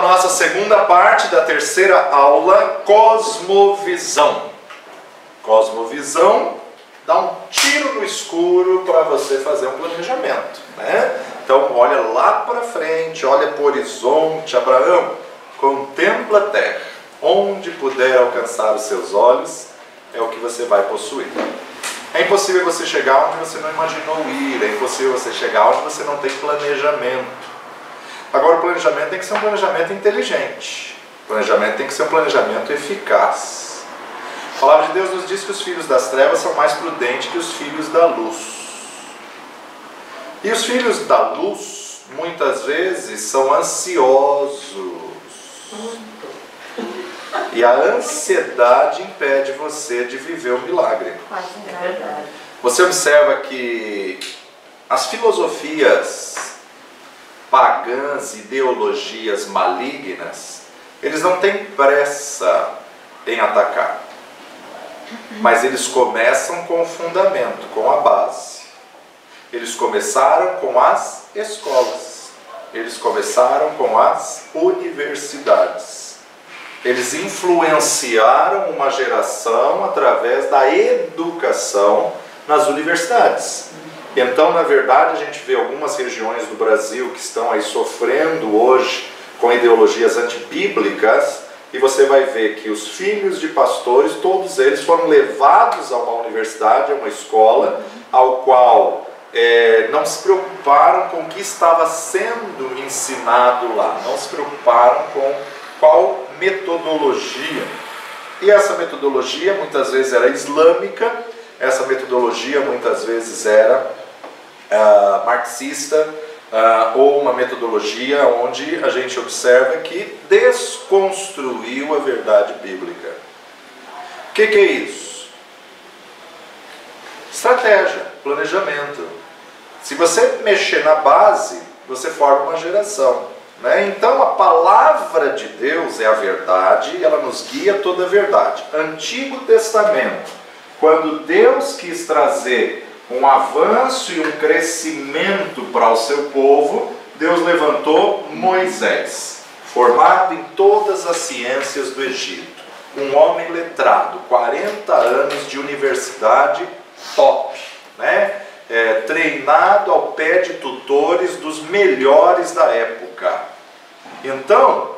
nossa segunda parte da terceira aula, cosmovisão. Cosmovisão dá um tiro no escuro para você fazer um planejamento, né? Então olha lá para frente, olha para o horizonte. Abraão, contempla a terra. Onde puder alcançar os seus olhos é o que você vai possuir. É impossível você chegar onde você não imaginou ir, é impossível você chegar onde você não tem planejamento. Agora o planejamento tem que ser um planejamento inteligente. O planejamento tem que ser um planejamento eficaz. A palavra de Deus nos diz que os filhos das trevas são mais prudentes que os filhos da luz. E os filhos da luz, muitas vezes, são ansiosos. E a ansiedade impede você de viver o milagre. Você observa que as filosofias pagãs, ideologias malignas, eles não têm pressa em atacar. Mas eles começam com o fundamento, com a base. Eles começaram com as escolas. Eles começaram com as universidades. Eles influenciaram uma geração através da educação nas universidades. Então, na verdade, a gente vê algumas regiões do Brasil que estão aí sofrendo hoje com ideologias antibíblicas, e você vai ver que os filhos de pastores, todos eles foram levados a uma universidade, a uma escola, ao qual não se preocuparam com o que estava sendo ensinado lá, não se preocuparam com qual metodologia. E essa metodologia muitas vezes era islâmica, essa metodologia muitas vezes era marxista, ou uma metodologia onde a gente observa que desconstruiu a verdade bíblica. O que é isso? Estratégia, planejamento. Se você mexer na base, você forma uma geração, né? Então a palavra de Deus é a verdade e ela nos guia toda a verdade. Antigo Testamento, quando Deus quis trazer um avanço e um crescimento para o seu povo, Deus levantou Moisés, formado em todas as ciências do Egito, um homem letrado, 40 anos de universidade top, né? Treinado ao pé de tutores dos melhores da época. Então,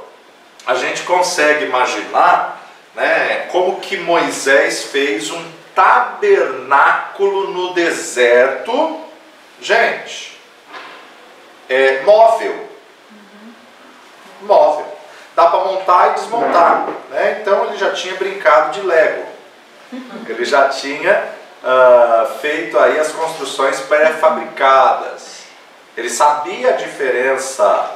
a gente consegue imaginar, né, como que Moisés fez um tabernáculo no deserto, gente, móvel, dá para montar e desmontar, né? Então ele já tinha brincado de Lego, ele já tinha feito aí as construções pré-fabricadas, ele sabia a diferença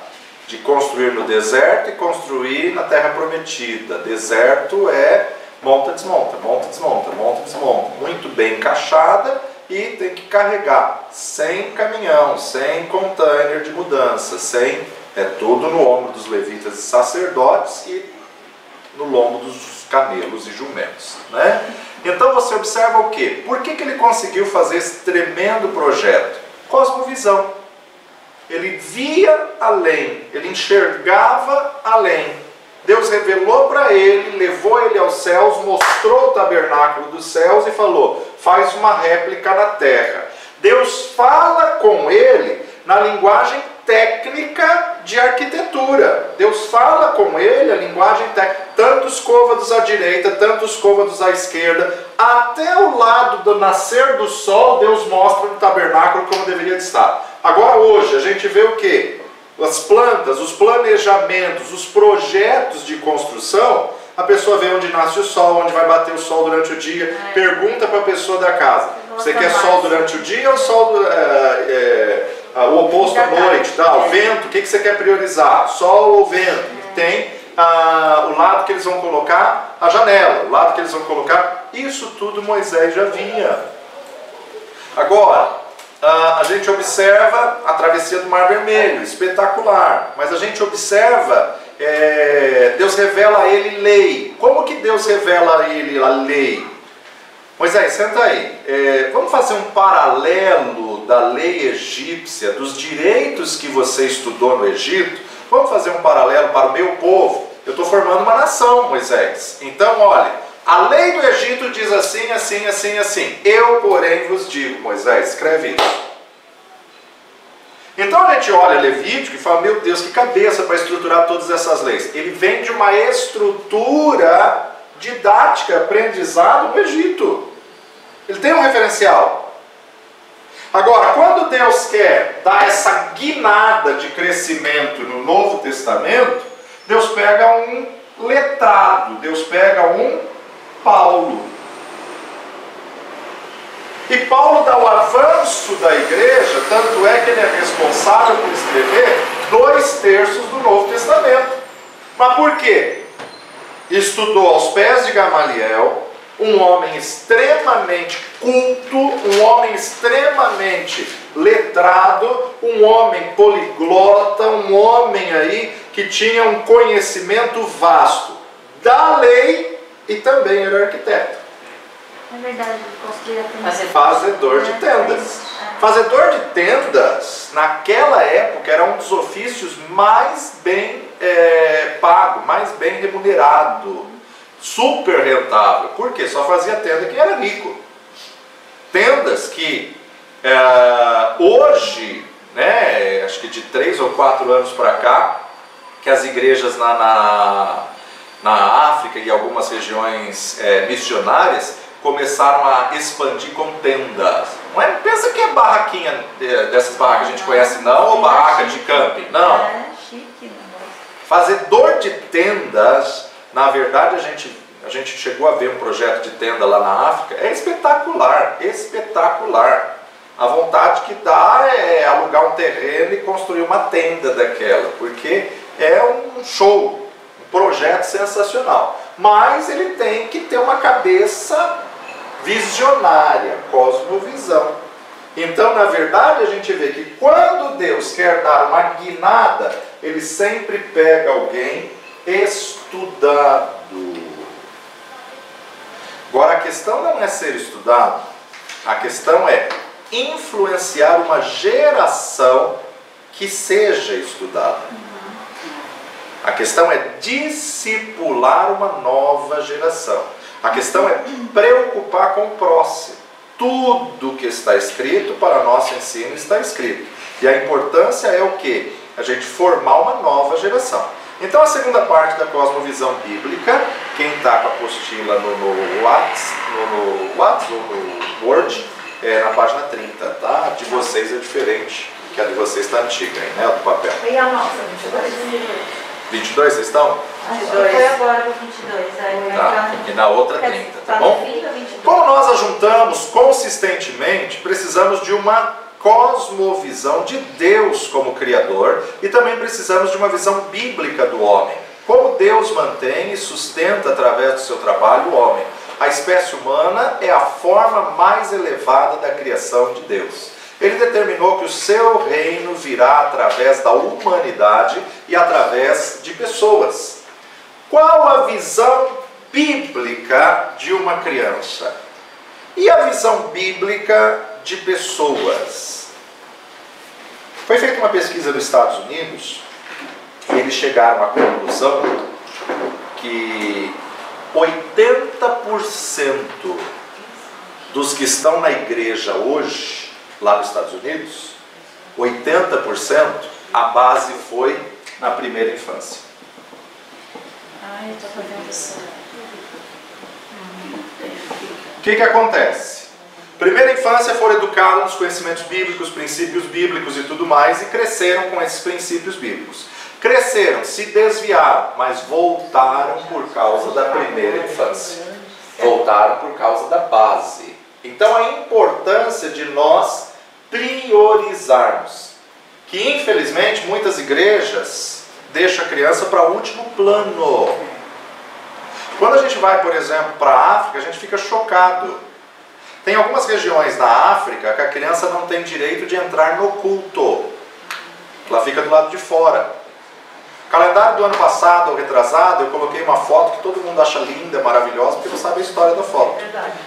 de construir no deserto e construir na terra prometida. Deserto é monta, desmonta, monta, desmonta, monta, desmonta, muito bem encaixada e tem que carregar, sem caminhão, sem container de mudança, tudo no ombro dos levitas e sacerdotes e no lombo dos camelos e jumentos, né? Então você observa o quê? Por que ele conseguiu fazer esse tremendo projeto? Cosmovisão. Ele via além, ele enxergava além. Deus revelou para ele, levou ele aos céus, mostrou o tabernáculo dos céus e falou: faz uma réplica na terra. Deus fala com ele na linguagem técnica de arquitetura. Deus fala com ele a linguagem técnica, tantos côvados à direita, tantos côvados à esquerda, até o lado do nascer do sol, Deus mostra no tabernáculo como deveria estar. Agora hoje a gente vê o quê? As plantas, os planejamentos, os projetos de construção, a pessoa vê onde nasce o sol, onde vai bater o sol durante o dia, pergunta para a pessoa da casa: você quer sol durante o dia ou sol o oposto à noite? Tá? O vento, o que você quer priorizar? Sol ou vento? Tem o lado que eles vão colocar, a janela, o lado que eles vão colocar, isso tudo Moisés já vinha. Agora, a gente observa a travessia do Mar Vermelho, espetacular, mas a gente observa, Deus revela a ele lei. Como que Deus revela a ele a lei? Moisés, senta aí, vamos fazer um paralelo da lei egípcia, dos direitos que você estudou no Egito, Vamos fazer um paralelo para o meu povo? Eu estou formando uma nação, Moisés. Então, olha, a lei do Egito diz assim, assim, assim, assim. Eu, porém, vos digo, Moisés, escreve isso. Então a gente olha Levítico e fala, meu Deus, que cabeça para estruturar todas essas leis. Ele vem de uma estrutura didática, aprendizado no Egito. Ele tem um referencial. Agora, quando Deus quer dar essa guinada de crescimento no Novo Testamento, Deus pega um letrado, Deus pega um Paulo. E Paulo dá o avanço da igreja, tanto é que ele é responsável por escrever 2/3 do Novo Testamento. Mas por quê? Estudou aos pés de Gamaliel, um homem extremamente culto, um homem extremamente letrado, um homem poliglota, um homem aí que tinha um conhecimento vasto da lei e também era arquiteto. É verdade, construir a tenda. Fazedor de tendas. Fazedor de tendas, naquela época, era um dos ofícios mais bem pago, mais bem remunerado, super rentável. Por quê? Só fazia tenda quem era rico. Tendas que hoje, né, acho que de 3 ou 4 anos para cá, que as igrejas na África e algumas regiões missionárias começaram a expandir com tendas. Não é, pensa que é barraquinha dessas barracas que a gente conhece não, ou barraca de camping, não. É chique, Fazedor de tendas, na verdade a gente chegou a ver um projeto de tenda lá na África, é espetacular, espetacular. A vontade que dá é alugar um terreno e construir uma tenda daquela, porque é um show, um projeto sensacional. Mas ele tem que ter uma cabeça visionária, cosmovisão. Então, na verdade, a gente vê que quando Deus quer dar uma guinada, Ele sempre pega alguém estudado. Agora, a questão não é ser estudado, a questão é influenciar uma geração que seja estudada. A questão é discipular uma nova geração. A questão é preocupar com o próximo. Tudo que está escrito para nosso ensino está escrito. E a importância é o quê? A gente formar uma nova geração. Então a segunda parte da cosmovisão bíblica, quem está com a apostila no Whats ou no Word, é na página 30, tá? De vocês é diferente, que a de vocês está antiga, hein, né? Do papel. E a nossa, 22 vocês estão? Foi agora para 22. Tá. E na outra 30, tá bom? Como nós ajuntamos consistentemente, precisamos de uma cosmovisão de Deus como Criador e também precisamos de uma visão bíblica do homem. Como Deus mantém e sustenta através do seu trabalho o homem. A espécie humana é a forma mais elevada da criação de Deus. Ele determinou que o seu reino virá através da humanidade e através de pessoas. Qual a visão bíblica de uma criança? E a visão bíblica de pessoas? Foi feita uma pesquisa nos Estados Unidos e eles chegaram à conclusão que 80% dos que estão na igreja hoje, lá nos Estados Unidos, 80%, a base foi na primeira infância. Ai, eu tô fazendo isso. O que acontece? Primeira infância foram educados nos conhecimentos bíblicos, princípios bíblicos e tudo mais, e cresceram com esses princípios bíblicos. Cresceram, se desviaram, mas voltaram por causa da primeira infância. Voltaram por causa da base. Então a importância de nós priorizarmos, que infelizmente muitas igrejas deixam a criança para o último plano. Quando a gente vai, por exemplo, para a África, a gente fica chocado. Tem algumas regiões da África que a criança não tem direito de entrar no culto. Ela fica do lado de fora. Ela calendário do ano passado, ou retrasado, eu coloquei uma foto que todo mundo acha linda, maravilhosa, porque não sabe a história da foto.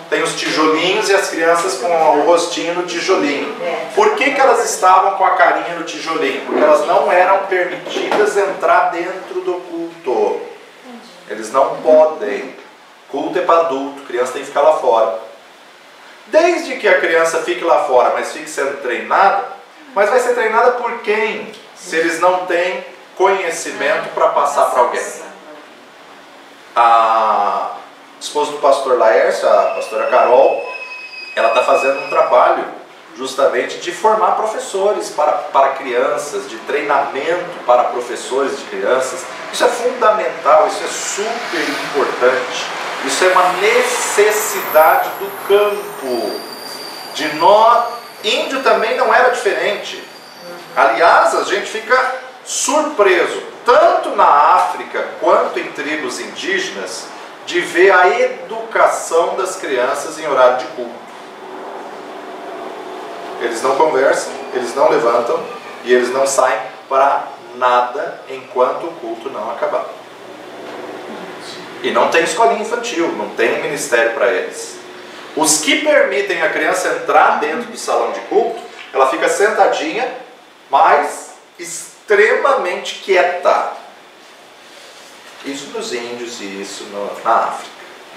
Tem os tijolinhos e as crianças com o rostinho no tijolinho. Por que que elas estavam com a carinha no tijolinho? Porque elas não eram permitidas entrar dentro do culto. Eles não podem. Culto é para adulto, criança tem que ficar lá fora. Desde que a criança fique lá fora, mas fique sendo treinada, mas vai ser treinada por quem? Se eles não têm conhecimento para passar para alguém. A esposa do pastor Laércio, a pastora Carol, ela está fazendo um trabalho justamente de formar professores para crianças, de treinamento para professores de crianças. Isso é fundamental, isso é super importante. Isso é uma necessidade do campo. De nós, índio também não era diferente. Aliás, a gente fica surpreso, tanto na África quanto em tribos indígenas, de ver a educação das crianças em horário de culto. Eles não conversam, eles não levantam e eles não saem para nada enquanto o culto não acabar. E não tem escolinha infantil, não tem ministério para eles. Os que permitem a criança entrar dentro do salão de culto, ela fica sentadinha, mas extremamente quieta. Isso nos índios e isso na África.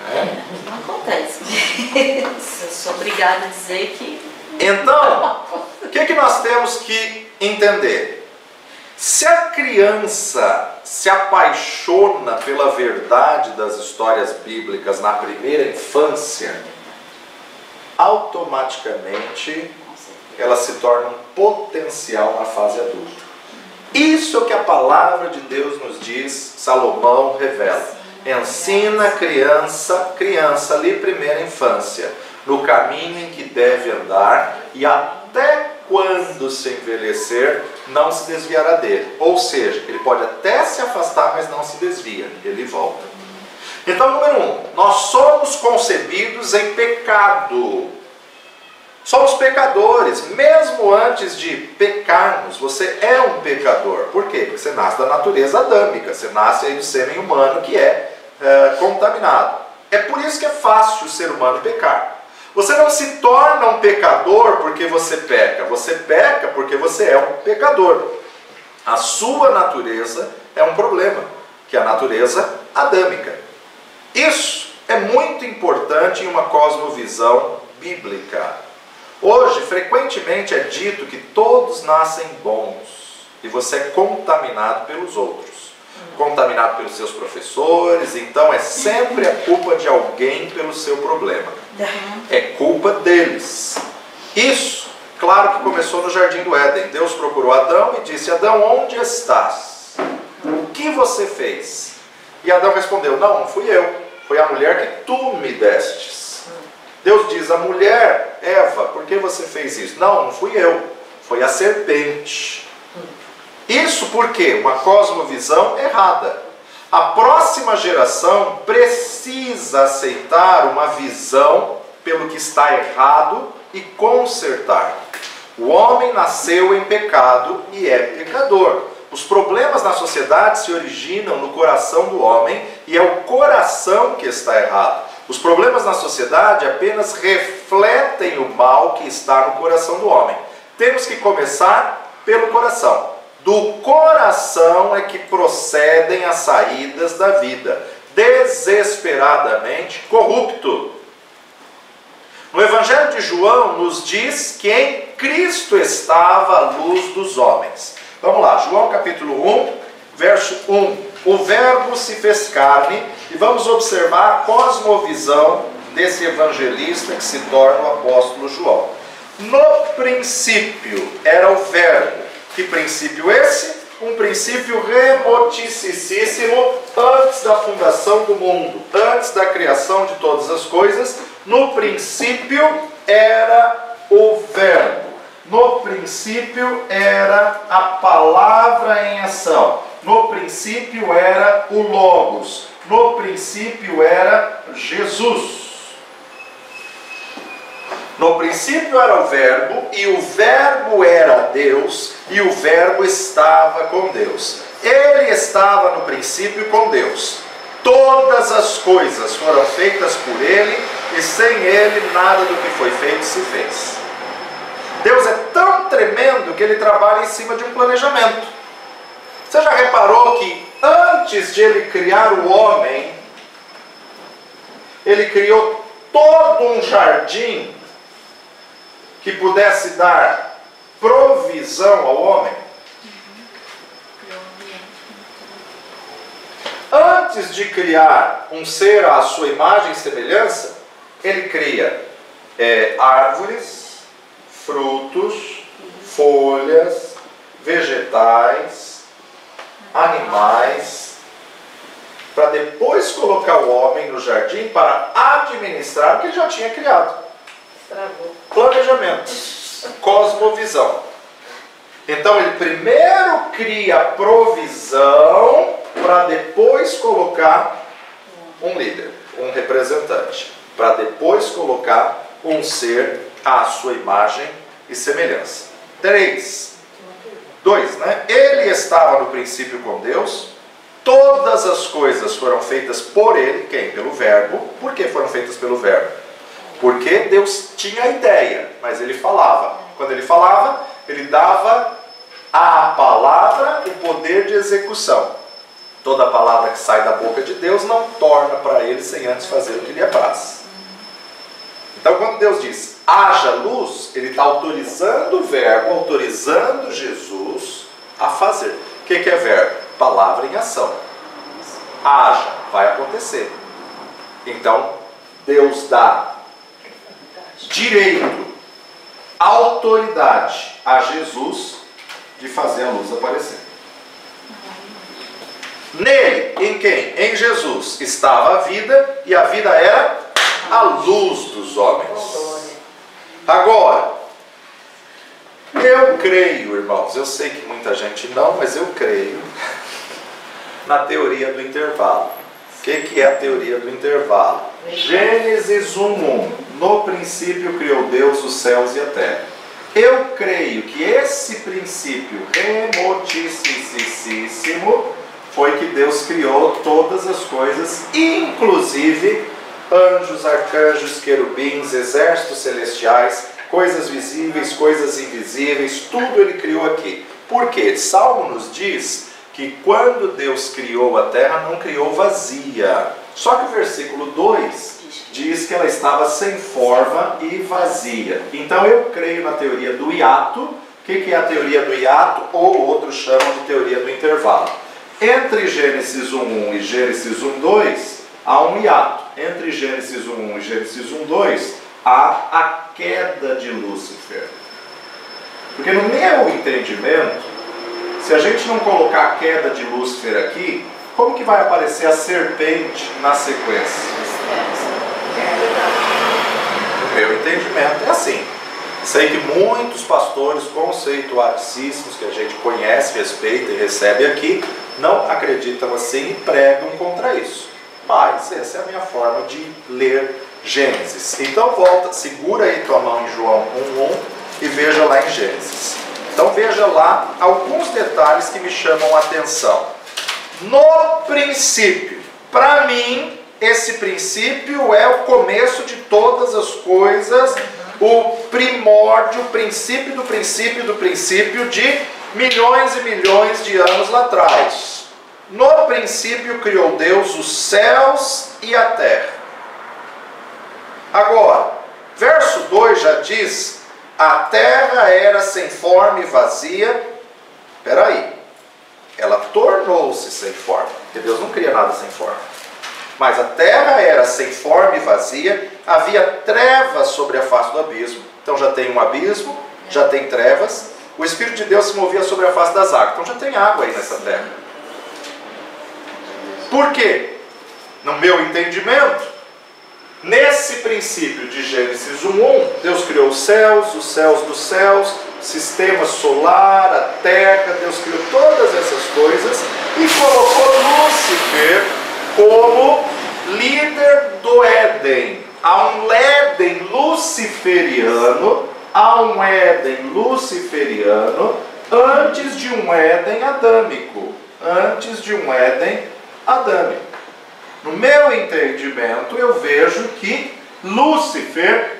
Né? Não acontece. Eu sou obrigada a dizer que... Então, o que nós temos que entender? Se a criança se apaixona pela verdade das histórias bíblicas na primeira infância, automaticamente ela se torna um potencial na fase adulta. Isso é o que a palavra de Deus nos diz, Salomão revela. Ensina a criança ali primeira infância, no caminho em que deve andar, e até quando se envelhecer, não se desviará dele. Ou seja, ele pode até se afastar, mas não se desvia, ele volta. Então, número 1, nós somos concebidos em pecado. Somos pecadores, mesmo antes de pecarmos, você é um pecador. Por quê? Porque você nasce da natureza adâmica, você nasce aí do sêmen humano que é contaminado. É por isso que é fácil o ser humano pecar. Você não se torna um pecador porque você peca porque você é um pecador. A sua natureza é um problema, que é a natureza adâmica. Isso é muito importante em uma cosmovisão bíblica. Hoje, frequentemente é dito que todos nascem bons e você é contaminado pelos outros, contaminado pelos seus professores, então é sempre a culpa de alguém pelo seu problema. É culpa deles. Isso, claro que começou no Jardim do Éden. Deus procurou Adão e disse: Adão, onde estás? O que você fez? E Adão respondeu: não fui eu, foi a mulher que tu me destes. Deus diz: a mulher, Eva, por que você fez isso? Não fui eu, foi a serpente. Isso porque uma cosmovisão errada. A próxima geração precisa aceitar uma visão pelo que está errado e consertar. O homem nasceu em pecado e é pecador. Os problemas na sociedade se originam no coração do homem e é o coração que está errado. Os problemas na sociedade apenas refletem o mal que está no coração do homem. Temos que começar pelo coração. Do coração é que procedem as saídas da vida, desesperadamente corrupto. No Evangelho de João nos diz que em Cristo estava a luz dos homens. Vamos lá, João capítulo 1, verso 1. O verbo se fez carne, e vamos observar a cosmovisão desse evangelista que se torna o apóstolo João. No princípio era o verbo. Que princípio esse? Um princípio remoticíssimo antes da fundação do mundo, antes da criação de todas as coisas. No princípio era o verbo. No princípio era a palavra em ação. No princípio era o Logos. No princípio era Jesus. No princípio era o verbo, e o verbo era Deus, e o verbo estava com Deus. Ele estava no princípio com Deus. Todas as coisas foram feitas por Ele, e sem Ele nada do que foi feito se fez. Deus é tão tremendo que Ele trabalha em cima de um planejamento. Você já reparou que antes de Ele criar o homem, Ele criou todo um jardim que pudesse dar provisão ao homem? Antes de criar um ser à sua imagem e semelhança, Ele cria árvores, frutos, folhas, vegetais, animais, para depois colocar o homem no jardim para administrar o que Ele já tinha criado. Planejamento, cosmovisão. Então Ele primeiro cria a provisão para depois colocar um líder, um representante, para depois colocar um ser à sua imagem e semelhança. 2, né? Ele estava no princípio com Deus, todas as coisas foram feitas por Ele, quem? Pelo Verbo. Por que foram feitas pelo Verbo? Porque Deus tinha a ideia, mas Ele falava. Quando Ele falava, Ele dava à palavra o poder de execução. Toda palavra que sai da boca de Deus não torna para Ele sem antes fazer o que lhe apraz. Então quando Deus diz, haja luz, Ele está autorizando o Verbo, autorizando Jesus a fazer. O que é verbo? Palavra em ação. Haja, vai acontecer. Então Deus dá direito, autoridade a Jesus de fazer a luz aparecer. Nele, em quem? Em Jesus estava a vida, e a vida era a luz dos homens. Agora, eu creio, irmãos, eu sei que muita gente não, mas eu creio na teoria do intervalo. O que é a teoria do intervalo? Gênesis 1:1. No princípio criou Deus os céus e a terra. Eu creio que esse princípio remotíssimo foi que Deus criou todas as coisas, inclusive anjos, arcanjos, querubins, exércitos celestiais, coisas visíveis, coisas invisíveis, tudo Ele criou aqui. Por quê? Salmo nos diz que quando Deus criou a terra, não criou vazia. Só que o versículo 2 diz que ela estava sem forma e vazia. Então eu creio na teoria do hiato. O que é a teoria do hiato? Ou outros chamam de teoria do intervalo. Entre Gênesis 1:1 e Gênesis 1:2 há um hiato. Entre Gênesis 1:1 e Gênesis 1:2 há a queda de Lúcifer. Porque no meu entendimento, se a gente não colocar a queda de Lúcifer aqui, como que vai aparecer a serpente na sequência? No meu entendimento é assim. Sei que muitos pastores conceituadíssimos que a gente conhece, respeita e recebe aqui, não acreditam assim e pregam contra isso. Mas essa é a minha forma de ler Gênesis. Então volta, segura aí tua mão em João 1:1 e veja lá em Gênesis. Então veja lá alguns detalhes que me chamam a atenção. No princípio, para mim, esse princípio é o começo de todas as coisas, o primórdio, o princípio do princípio do princípio de milhões e milhões de anos lá atrás. No princípio criou Deus os céus e a terra. Agora, verso 2 já diz, a terra era sem forma e vazia. Espera aí, ela tornou-se sem forma, porque Deus não cria nada sem forma. Mas a terra era sem forma e vazia, havia trevas sobre a face do abismo. Então já tem um abismo, já tem trevas. O Espírito de Deus se movia sobre a face das águas. Então já tem água aí nessa terra. Por quê? No meu entendimento, nesse princípio de Gênesis 1:1, Deus criou os céus dos céus, sistema solar, a terra, Deus criou todas essas coisas e colocou Lúcifer como líder do Éden. Há um Éden luciferiano, antes de um Éden adâmico. antes de um Éden adâmico. No meu entendimento, eu vejo que Lúcifer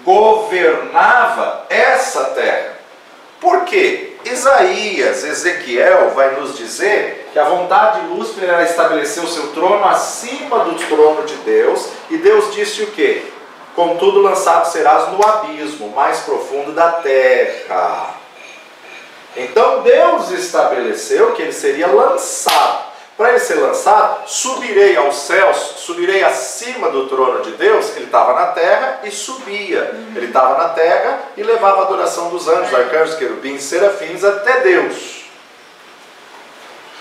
governava essa terra. Por quê? Isaías, Ezequiel vai nos dizer que a vontade de Lúcifer era estabelecer o seu trono acima do trono de Deus, e Deus disse o quê? Contudo lançado serás no abismo mais profundo da terra. Então Deus estabeleceu que ele seria lançado. Para ele ser lançado, subirei aos céus, subirei acima do trono de Deus. Ele estava na terra e subia. Ele estava na terra e levava a adoração dos anjos, arcanjos, querubins, serafins até Deus.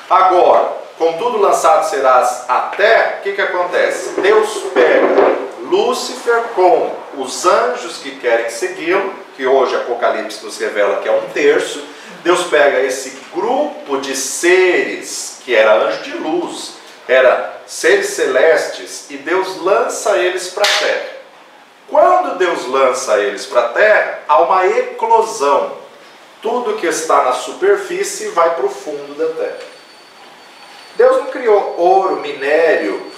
Agora, contudo lançado serás à terra, o que acontece? Deus pega Lúcifer com os anjos que querem segui-lo, que hoje Apocalipse nos revela que é 1/3. Deus pega esse grupo de seres, que era anjo de luz, era seres celestes, e Deus lança eles para a terra. Quando Deus lança eles para a terra, há uma eclosão. Tudo que está na superfície vai para o fundo da terra. Deus não criou ouro, minério,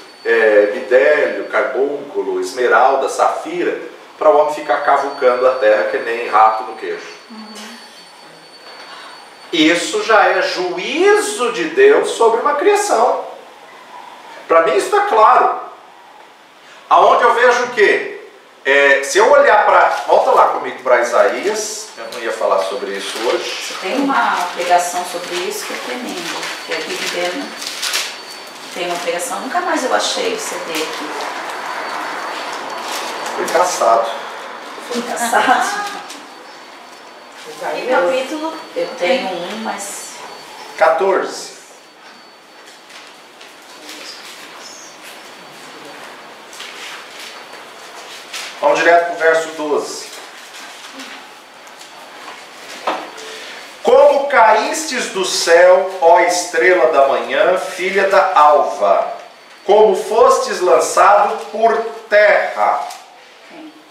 bidélio, carbúnculo, esmeralda, safira, para o homem ficar cavucando a terra que nem rato no queijo. Isso já é juízo de Deus sobre uma criação. Para mim isso está claro. Aonde eu vejo o quê? Se eu olhar para... Volta lá comigo para Isaías. Eu não ia falar sobre isso hoje. Você tem uma pregação sobre isso que é tremendo. Que aqui vivendo tem uma pregação. Nunca mais eu achei o CD aqui. Fui caçado. Foi caçado. Aí, capítulo, Eu tenho um, mas... 14. Vamos direto para o verso 12. Como caístes do céu, ó estrela da manhã, filha da alva, como fostes lançado por terra,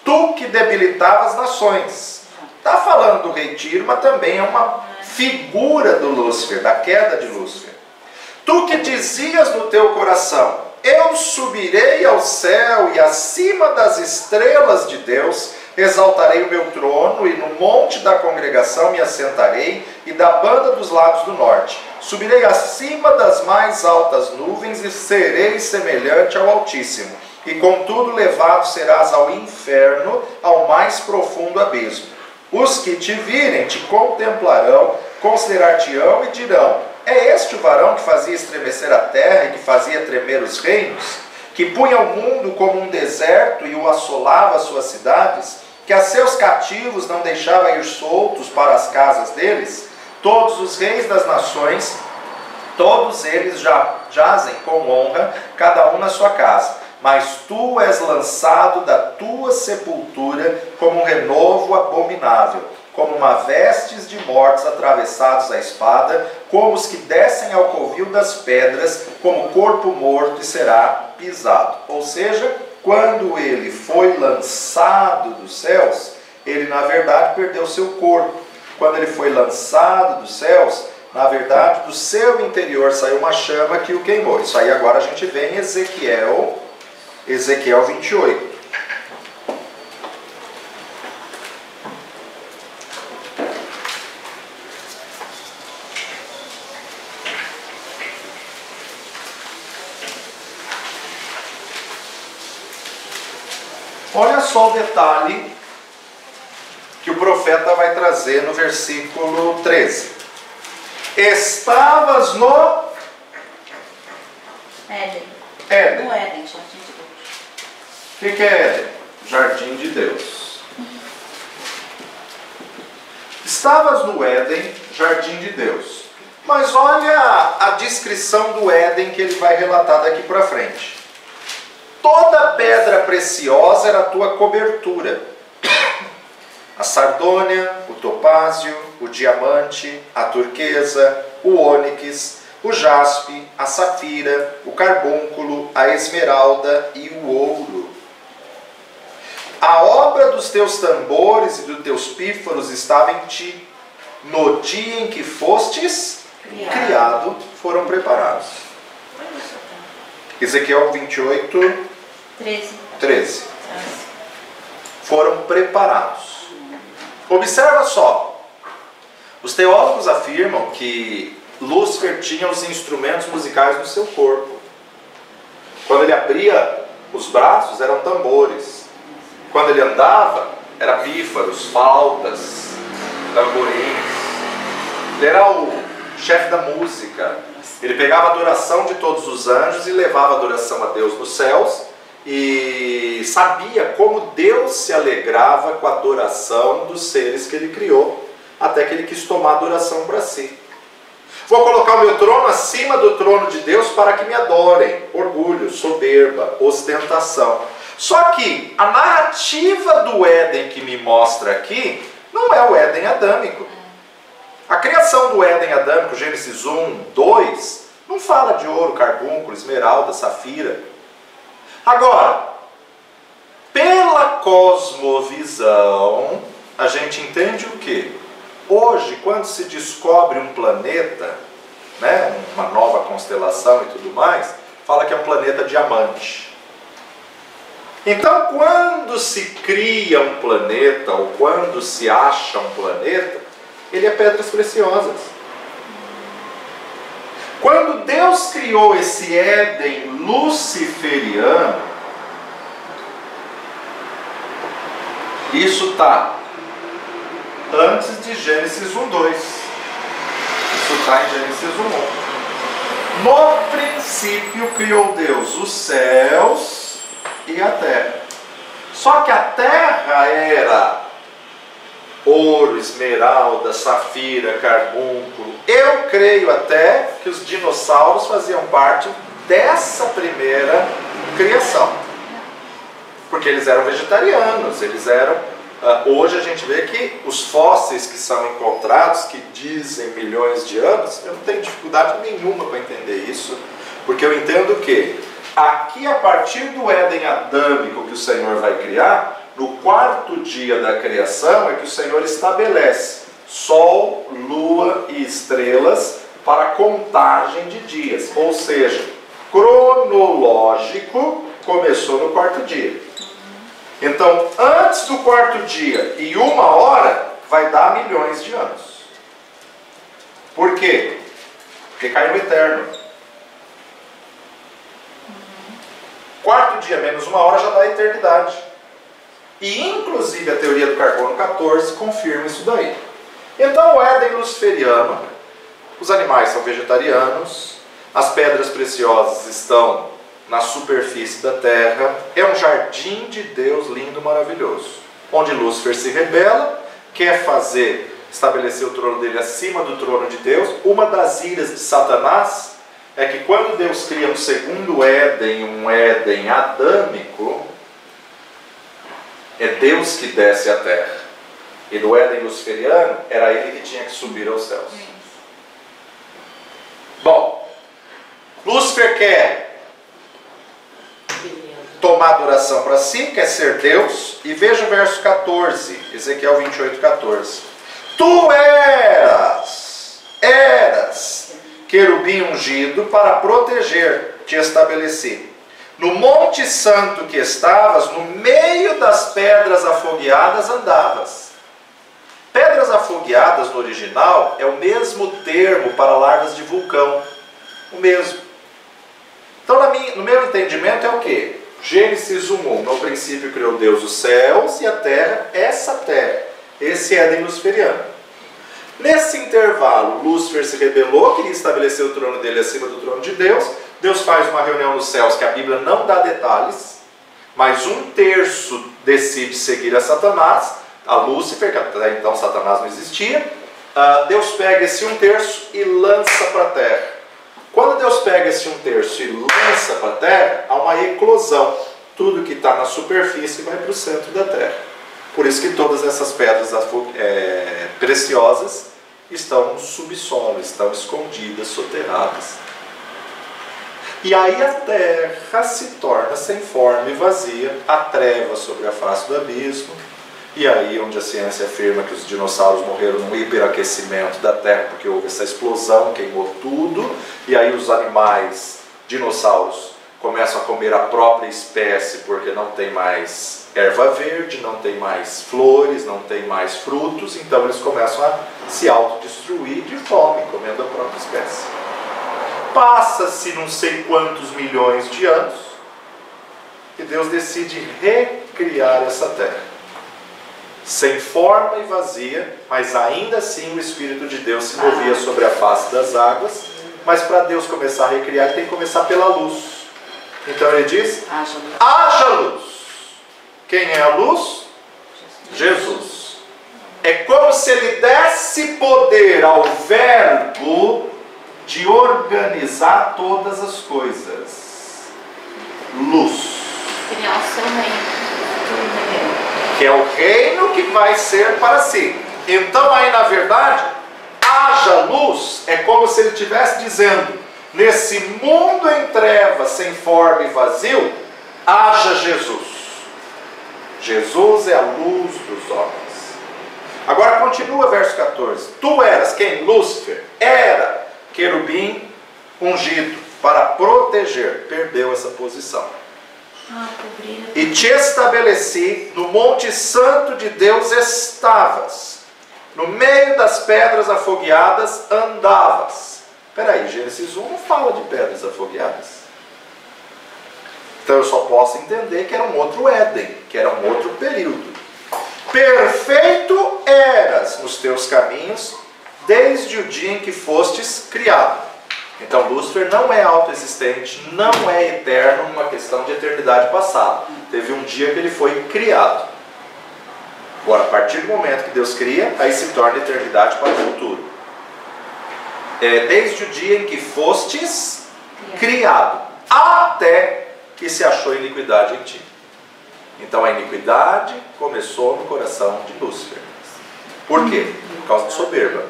tu que debilitavas nações. Está falando do rei Tiro, mas também é uma figura do Lúcifer, da queda de Lúcifer. Tu que dizias no teu coração, eu subirei ao céu e acima das estrelas de Deus exaltarei o meu trono, e no monte da congregação me assentarei, e da banda dos lados do norte. Subirei acima das mais altas nuvens e serei semelhante ao Altíssimo. E contudo levado serás ao inferno, ao mais profundo abismo. Os que te virem te contemplarão, considerar-te-ão e dirão, é este o varão que fazia estremecer a terra e que fazia tremer os reinos? Que punha o mundo como um deserto e o assolava as suas cidades? Que a seus cativos não deixava ir soltos para as casas deles? Todos os reis das nações, todos eles já jazem com honra, cada um na sua casa. Mas tu és lançado da tua sepultura como um renovo abominável, como uma vestes de mortos atravessados à espada, como os que descem ao covil das pedras, como corpo morto e será pisado. Ou seja, quando ele foi lançado dos céus, ele na verdade perdeu seu corpo. Quando ele foi lançado dos céus, na verdade do seu interior saiu uma chama que o queimou. Isso aí agora a gente vê em Ezequiel 28. Olha só o detalhe que o profeta vai trazer no versículo 13. Estavas no Éden. Éden. No Éden, jardim de Deus. O que é Éden? Jardim de Deus. Estavas no Éden, jardim de Deus. Mas olha a descrição do Éden que ele vai relatar daqui para frente. Toda pedra preciosa era a tua cobertura. A sardônia, o topázio, o diamante, a turquesa, o ônix, o jaspe, a safira, o carbúnculo, a esmeralda e o ouro. A obra dos teus tambores e dos teus pífaros estava em ti, no dia em que fostes criado, foram preparados. Ezequiel 28, 13. Foram preparados. Observa só. Os teólogos afirmam que Lúcifer tinha os instrumentos musicais no seu corpo. Quando ele abria os braços, eram tambores. Quando ele andava, eram pífaros, flautas, tamborins. Ele era o chefe da música. Ele pegava a adoração de todos os anjos e levava a adoração a Deus nos céus. E sabia como Deus se alegrava com a adoração dos seres que ele criou, até que ele quis tomar a adoração para si. Vou colocar o meu trono acima do trono de Deus para que me adorem. Orgulho, soberba, ostentação. Só que a narrativa do Éden que me mostra aqui não é o Éden adâmico. A criação do Éden adâmico, Gênesis 1, 2, não fala de ouro, carbúnculo, esmeralda, safira. Agora, pela cosmovisão, a gente entende o quê? Hoje, quando se descobre um planeta, né, uma nova constelação e tudo mais, fala que é um planeta diamante. Então, quando se cria um planeta, ou quando se acha um planeta, ele é pedras preciosas. Quando Deus criou esse Éden luciferiano, isso está antes de Gênesis 1:2. Isso está em Gênesis 1:1. No princípio criou Deus os céus e a terra. Só que a terra era ouro, esmeralda, safira, carbúnculo. Eu creio até que os dinossauros faziam parte dessa primeira criação. Porque eles eram vegetarianos, eles eram... hoje a gente vê que os fósseis que são encontrados, que dizem milhões de anos, eu não tenho dificuldade nenhuma para entender isso, porque eu entendo que aqui, a partir do Éden adâmico que o Senhor vai criar, no quarto dia da criação é que o Senhor estabelece sol, lua e estrelas para a contagem de dias. Ou seja, cronológico começou no quarto dia. Então, antes do quarto dia e 1 hora, vai dar milhões de anos. Por quê? Porque cai no eterno. Quarto dia menos 1 hora já dá a eternidade. E inclusive a teoria do carbono 14 confirma isso daí. Então o Éden luciferiano, os animais são vegetarianos, as pedras preciosas estão na superfície da terra, é um jardim de Deus lindo, maravilhoso, onde Lúcifer se rebela, quer estabelecer o trono dele acima do trono de Deus. Uma das iras de Satanás é que quando Deus cria um segundo Éden, um Éden adâmico, é Deus que desce à terra. E no Éden luciferiano, era ele que tinha que subir aos céus. Bom, Lúcifer quer tomar adoração para si, quer ser Deus. E veja o verso 14, Ezequiel 28, 14. Tu eras querubim ungido para proteger, te estabeleci. No monte santo que estavas, no meio das pedras afogueadas andavas. Pedras afogueadas no original é o mesmo termo para larvas de vulcão. O mesmo. Então, no meu entendimento, é o quê? Gênesis 1:1. No princípio criou Deus os céus e a terra, essa terra. Esse Éden luciferiano. Nesse intervalo, Lúcifer se rebelou, queria estabelecer o trono dele acima do trono de Deus. Deus faz uma reunião nos céus que a Bíblia não dá detalhes, mas 1/3 decide seguir a Satanás, a Lúcifer, que até então Satanás não existia. Deus pega esse 1/3 e lança para a terra. Quando Deus pega esse 1/3 e lança para a terra, há uma eclosão. Tudo que está na superfície vai para o centro da terra. Por isso que todas essas pedras preciosas estão no subsolo, estão escondidas, soterradas. E aí a terra se torna sem forma e vazia, há trevas sobre a face do abismo, E aí onde a ciência afirma que os dinossauros morreram num hiperaquecimento da Terra, porque houve essa explosão, queimou tudo, e aí os animais, dinossauros, começam a comer a própria espécie, porque não tem mais erva verde, não tem mais flores, não tem mais frutos, então eles começam a se autodestruir de fome, comendo a própria espécie. Passa-se não sei quantos milhões de anos, e Deus decide recriar essa terra. Sem forma e vazia, mas ainda assim o Espírito de Deus se movia sobre a face das águas, mas para Deus começar a recriar, ele tem que começar pela luz. Então ele diz, haja luz. Quem é a luz? Jesus. É como se ele desse poder ao verbo de organizar todas as coisas. Luz. Criar o seu reino. Que é o reino que vai ser para si. Então aí na verdade, haja luz, é como se ele estivesse dizendo, nesse mundo em trevas, sem forma e vazio, haja Jesus. Jesus é a luz dos homens. Agora continua verso 14. Tu eras quem? Lúcifer. Era querubim ungido para proteger. Perdeu essa posição. E te estabeleci no monte santo de Deus estavas. No meio das pedras afogueadas andavas. Espera aí, Gênesis 1 não fala de pedras afogueadas. Então eu só posso entender que era um outro Éden, que era um outro período. Perfeito eras nos teus caminhos, desde o dia em que fostes criado. Então Lúcifer não é autoexistente, não é eterno, uma questão de eternidade passada. Teve um dia que ele foi criado. Agora, a partir do momento que Deus cria, aí se torna eternidade para o futuro. Desde o dia em que fostes criado, até que se achou iniquidade em ti. Então a iniquidade começou no coração de Lúcifer. Por quê? Por causa de soberba.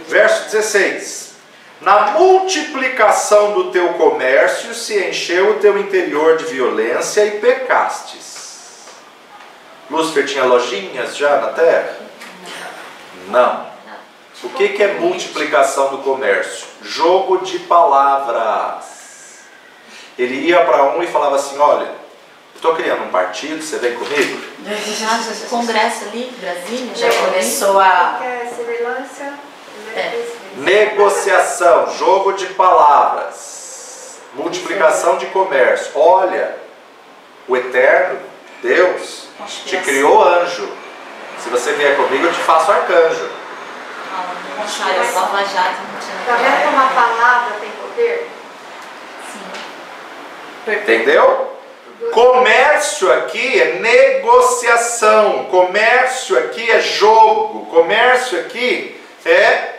Verso 16. Na multiplicação do teu comércio se encheu o teu interior de violência e pecastes. Lúcifer tinha lojinhas já na terra? Não. O que é multiplicação do comércio? Jogo de palavras. Ele ia para um e falava assim, olha, estou criando um partido, você vem comigo? Congresso ali, Brasília, já começou a... Negociação, jogo de palavras, multiplicação de comércio. Olha, o Eterno, Deus, te criou anjo. Se você vier comigo, eu te faço arcanjo. Tá vendo como a palavra tem poder? Sim. Entendeu? Comércio aqui é negociação, comércio aqui é jogo, comércio aqui é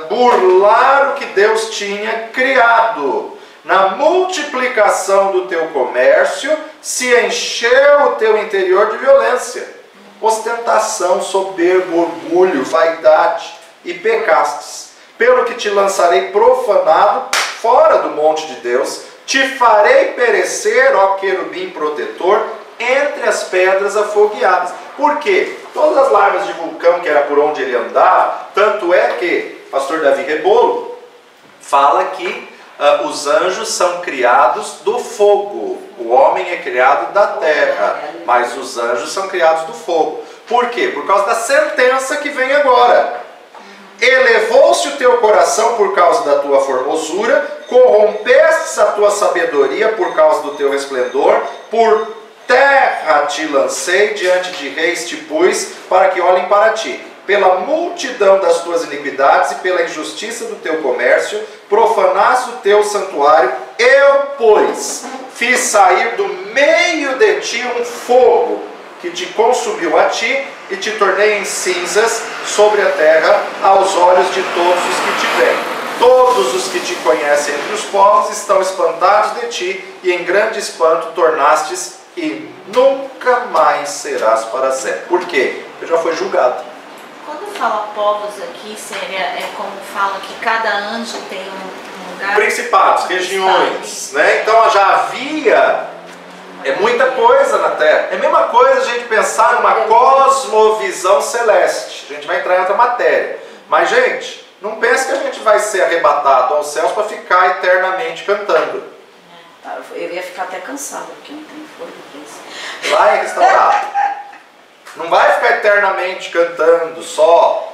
burlar o que Deus tinha criado. Na multiplicação do teu comércio se encheu o teu interior de violência, ostentação, soberbo, orgulho, vaidade, e pecastes. Pelo que te lançarei profanado fora do monte de Deus, te farei perecer, ó querubim protetor, entre as pedras afogueadas. Por quê? Todas as larvas de vulcão, que era por onde ele andava, tanto é que pastor Davi Rebolo fala que os anjos são criados do fogo. O homem é criado da terra, mas os anjos são criados do fogo. Por quê? Por causa da sentença que vem agora. Elevou-se o teu coração por causa da tua formosura, corrompestes a tua sabedoria por causa do teu resplendor, por terra te lancei, diante de reis te pus, para que olhem para ti. Pela multidão das tuas iniquidades e pela injustiça do teu comércio, profanaste o teu santuário. Eu, pois, fiz sair do meio de ti um fogo, que te consumiu a ti, e te tornei em cinzas sobre a terra, aos olhos de todos os que te veem. Todos os que te conhecem entre os povos estão espantados de ti, e em grande espanto tornastes, e nunca mais serás para sempre. Por quê? Porque já foi julgado. Quando fala povos aqui, seria como fala que cada anjo tem um lugar? Principados, regiões, né? Então já havia É muita coisa na Terra. É a mesma coisa a gente pensar numa cosmovisão celeste. A gente vai entrar em outra matéria. Mas, gente, não pense que a gente vai ser arrebatado aos céus para ficar eternamente cantando. Eu ia ficar até cansada, porque não tem fôlego pra isso. Lá é restaurado. Não vai ficar eternamente cantando, só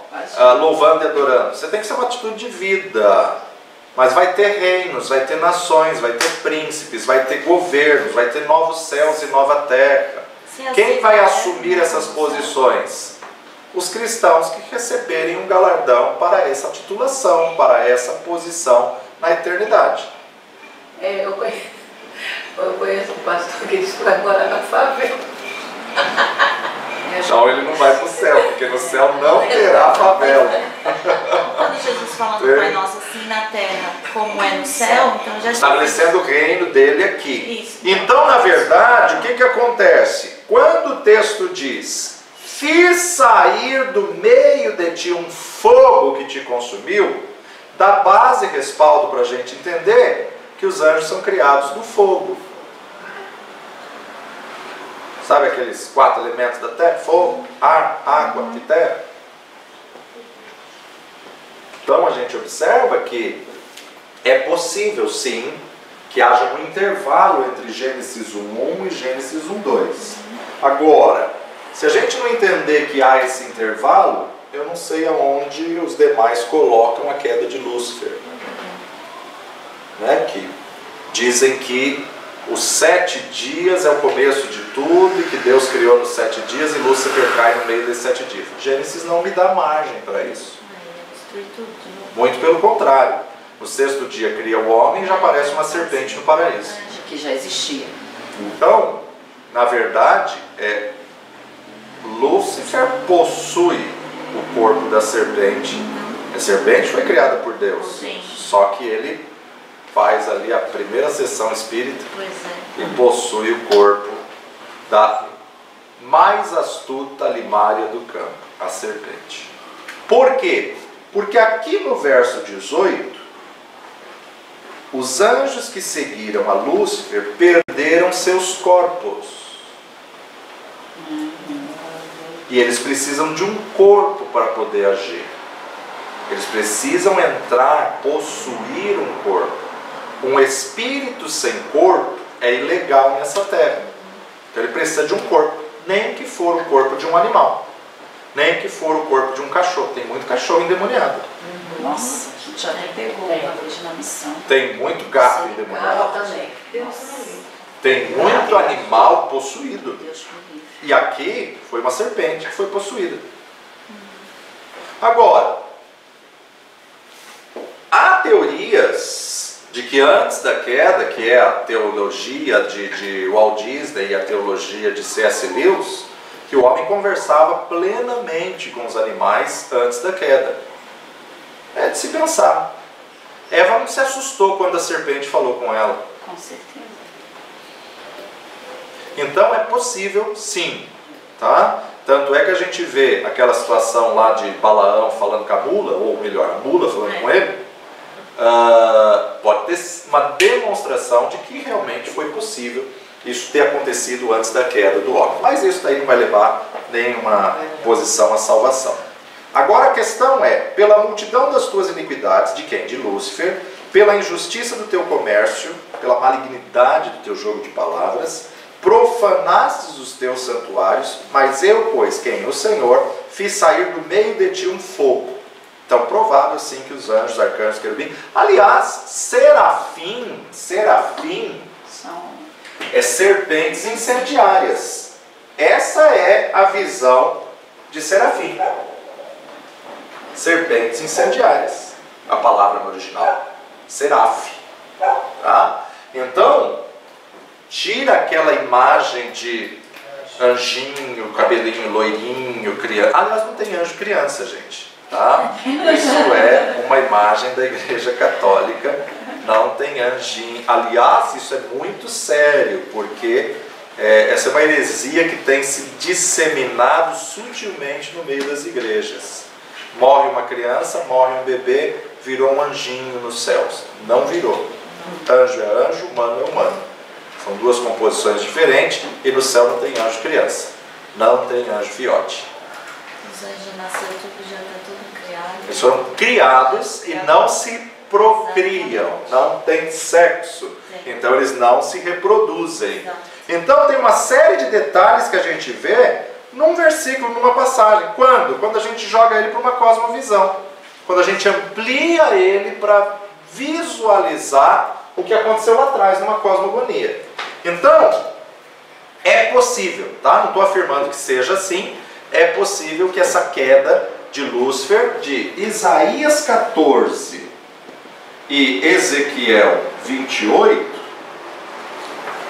louvando e adorando. Você tem que ser uma atitude de vida. Mas vai ter reinos, vai ter nações, vai ter príncipes, vai ter governos, vai ter novos céus e nova terra. Quem vai assumir essas posições? Os cristãos que receberem um galardão para essa titulação, para essa posição na eternidade. Eu conheço um pastor que disse que vai morar na favela. Então ele não vai para o céu, porque no céu não terá favela. Quando Jesus fala no Pai Nosso assim na terra, como é no céu, então já estabelecendo o reino dele aqui. Isso. Então, na verdade, o que acontece? Quando o texto diz: fiz sair do meio de ti um fogo que te consumiu, dá base e respaldo para a gente entender que os anjos são criados do fogo. Sabe aqueles 4 elementos da terra? Fogo, ar, água e terra. Então a gente observa que é possível sim que haja um intervalo entre Gênesis 1:1 e Gênesis 1:2. Agora, se a gente não entender que há esse intervalo, eu não sei aonde os demais colocam a queda de Lúcifer. Né? Que dizem que os 7 dias é o começo de tudo e que Deus criou nos 7 dias e Lúcifer cai no meio desses 7 dias. Gênesis não me dá margem para isso. Muito pelo contrário. No 6º dia cria o homem e já aparece uma serpente no paraíso. Que já existia. Então, na verdade, Lúcifer possui o corpo da serpente. A serpente foi criada por Deus. Sim. Só que ele faz ali a primeira sessão espírita e possui o corpo da mais astuta limária do campo, a serpente. Por quê? Porque aqui no verso 18, os anjos que seguiram a Lúcifer perderam seus corpos. E eles precisam de um corpo para poder agir. Eles precisam entrar, possuir um corpo. Um espírito sem corpo é ilegal nessa terra. Então ele precisa de um corpo. Nem que for o corpo de um animal. Nem que for o corpo de um cachorro. Tem muito cachorro endemoniado. Nossa, a gente já nem pegou uma vez na missão. Tem muito gato endemoniado. também. Tem muito animal possuído. Deus me livre. E aqui foi uma serpente que foi possuída. Agora, há teorias de que antes da queda, que é a teologia de Walt Disney e a teologia de C.S. Lewis, que o homem conversava plenamente com os animais antes da queda. É de se pensar. Eva não se assustou quando a serpente falou com ela. Com certeza. Então é possível sim, tá? Tanto é que a gente vê aquela situação lá de Balaão falando com a mula, ou melhor, a mula falando com ele. Pode ter uma demonstração de que realmente foi possível isso ter acontecido antes da queda do homem. Mas isso daí não vai levar nenhuma posição à salvação. Agora a questão é, pela multidão das tuas iniquidades, de quem? De Lúcifer, pela injustiça do teu comércio, pela malignidade do teu jogo de palavras, profanastes os teus santuários, mas eu, pois, quem? O Senhor, fiz sair do meio de ti um fogo. Então, provável sim que os anjos, arcanjos, querubim, aliás, serafim São... é serpentes incendiárias. Essa é a visão de serafim. Serpentes incendiárias. A palavra no original. Seraf. Tá? Então, tira aquela imagem de anjinho, cabelinho loirinho, criança. Aliás, não tem anjo criança, gente. Tá? Isso é uma imagem da Igreja Católica. Não tem anjinho. Aliás, isso é muito sério, porque essa é uma heresia que tem se disseminado sutilmente no meio das igrejas. Morre uma criança, morre um bebê, virou um anjinho nos céus. Não virou. Anjo é anjo, humano é humano. São duas composições diferentes e no céu não tem anjo criança, não tem anjo fiote. Os anjos nasceram tudo, já está tudo criado. Eles foram criados e não se procriam, não tem sexo, então eles não se reproduzem. Então tem uma série de detalhes que a gente vê num versículo, numa passagem. Quando? Quando a gente joga ele para uma cosmovisão, quando a gente amplia ele para visualizar o que aconteceu lá atrás, numa cosmogonia. Então, é possível, tá? Não estou afirmando que seja assim, é possível que essa queda de Lúcifer, de Isaías 14 e Ezequiel 28,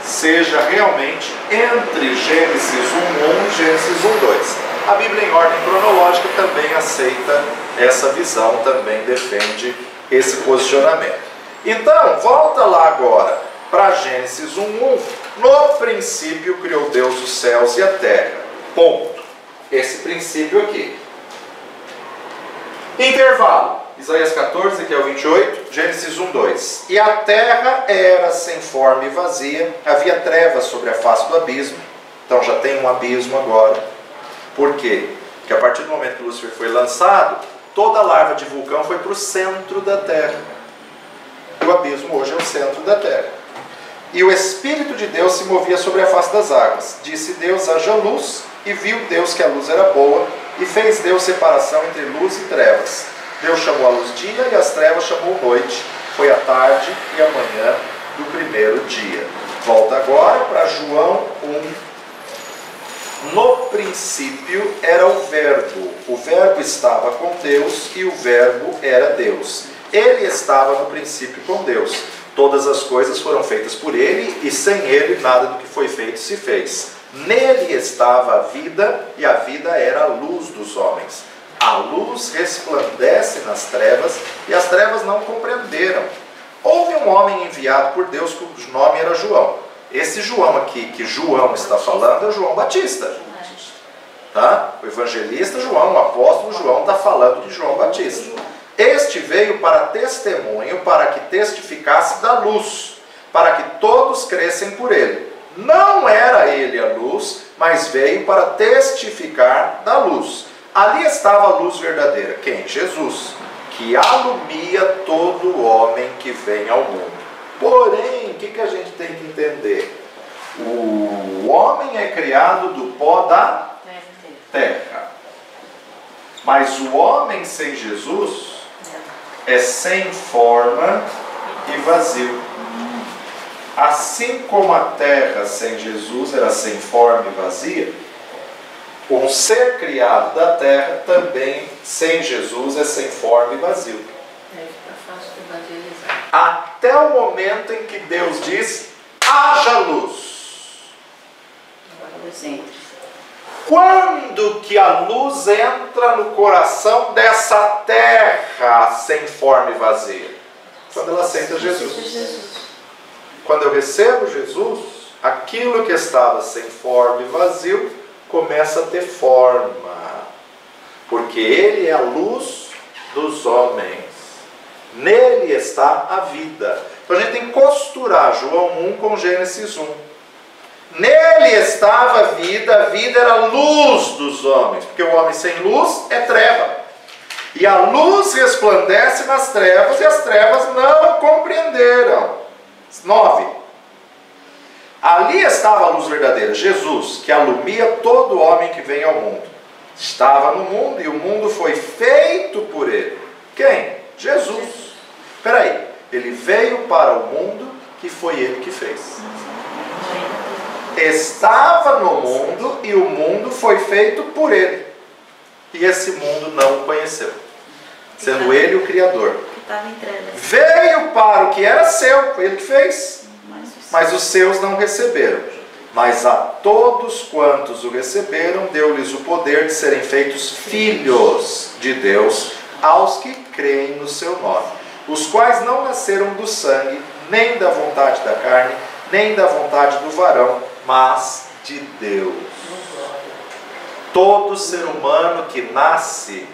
seja realmente entre Gênesis 1:1 e Gênesis 1:2. A Bíblia em ordem cronológica também aceita essa visão, também defende esse posicionamento. Então, volta lá agora para Gênesis 1:1. No princípio criou Deus os céus e a terra. Ponto. Esse princípio aqui. Intervalo. Isaías 14, Ezequiel 28, Gênesis 1:2. E a terra era sem forma e vazia, havia trevas sobre a face do abismo. Então já tem um abismo agora. Por quê? Porque a partir do momento que Lúcifer foi lançado, toda a larva de vulcão foi para o centro da terra. O abismo hoje é o centro da terra. E o Espírito de Deus se movia sobre a face das águas. Disse Deus: haja luz, e viu Deus que a luz era boa, e fez Deus separação entre luz e trevas. Deus chamou a luz dia e as trevas chamou noite. Foi a tarde e a manhã do primeiro dia. Volta agora para João 1. No princípio era o Verbo. O Verbo estava com Deus e o Verbo era Deus. Ele estava no princípio com Deus. Todas as coisas foram feitas por ele e sem ele nada do que foi feito se fez. Nele estava a vida e a vida era a luz dos homens. A luz resplandece nas trevas e as trevas não compreenderam. Houve um homem enviado por Deus cujo nome era João. Esse João aqui que João está falando é o João Batista. Tá? O evangelista João, o apóstolo João está falando de João Batista. Este veio para testemunho, para que testificasse da luz, para que todos crescem por ele. Não era ele a luz, mas veio para testificar da luz. Ali estava a luz verdadeira. Quem? Jesus, que alumia todo homem que vem ao mundo. Porém, o que a gente tem que entender? O homem é criado do pó da terra. Mas o homem sem Jesus é sem forma e vazio. Assim como a terra sem Jesus era sem forma e vazia, um ser criado da terra também sem Jesus é sem forma e vazio. Até o momento em que Deus diz: haja luz. Quando que a luz entra no coração dessa terra sem forma e vazia? Quando ela aceita Jesus. Quando eu recebo Jesus, aquilo que estava sem forma e vazio começa a ter forma, porque Ele é a luz dos homens, nele está a vida. Então a gente tem que costurar João 1 com Gênesis 1. Nele estava a vida era a luz dos homens, porque o homem sem luz é treva, e a luz resplandece nas trevas, e as trevas não compreenderam. 9. Ali estava a luz verdadeira, Jesus, que alumia todo homem que vem ao mundo. Estava no mundo e o mundo foi feito por ele. Quem? Jesus. Espera aí, ele veio para o mundo que foi ele que fez. Estava no mundo e o mundo foi feito por ele. E esse mundo não o conheceu, sendo ele o Criador. Veio para o que era seu, foi ele que fez. Mas os seus não receberam. Mas a todos quantos o receberam, deu-lhes o poder de serem feitos filhos de Deus, aos que creem no seu nome, os quais não nasceram do sangue, nem da vontade da carne, nem da vontade do varão, mas de Deus. Todo ser humano que nasce,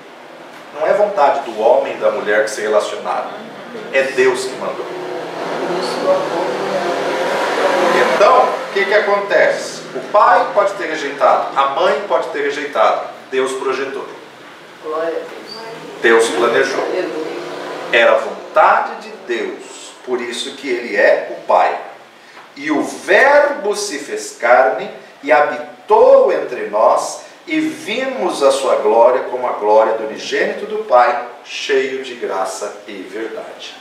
não é vontade do homem e da mulher que se relacionaram, é Deus que mandou. Então, que acontece? O pai pode ter rejeitado, a mãe pode ter rejeitado, Deus projetou, Glória a Deus. Deus planejou. Aleluia. Era a vontade de Deus, por isso que Ele é o Pai. E o Verbo se fez carne e habitou entre nós, e vimos a sua glória como a glória do unigênito do Pai, cheio de graça e verdade.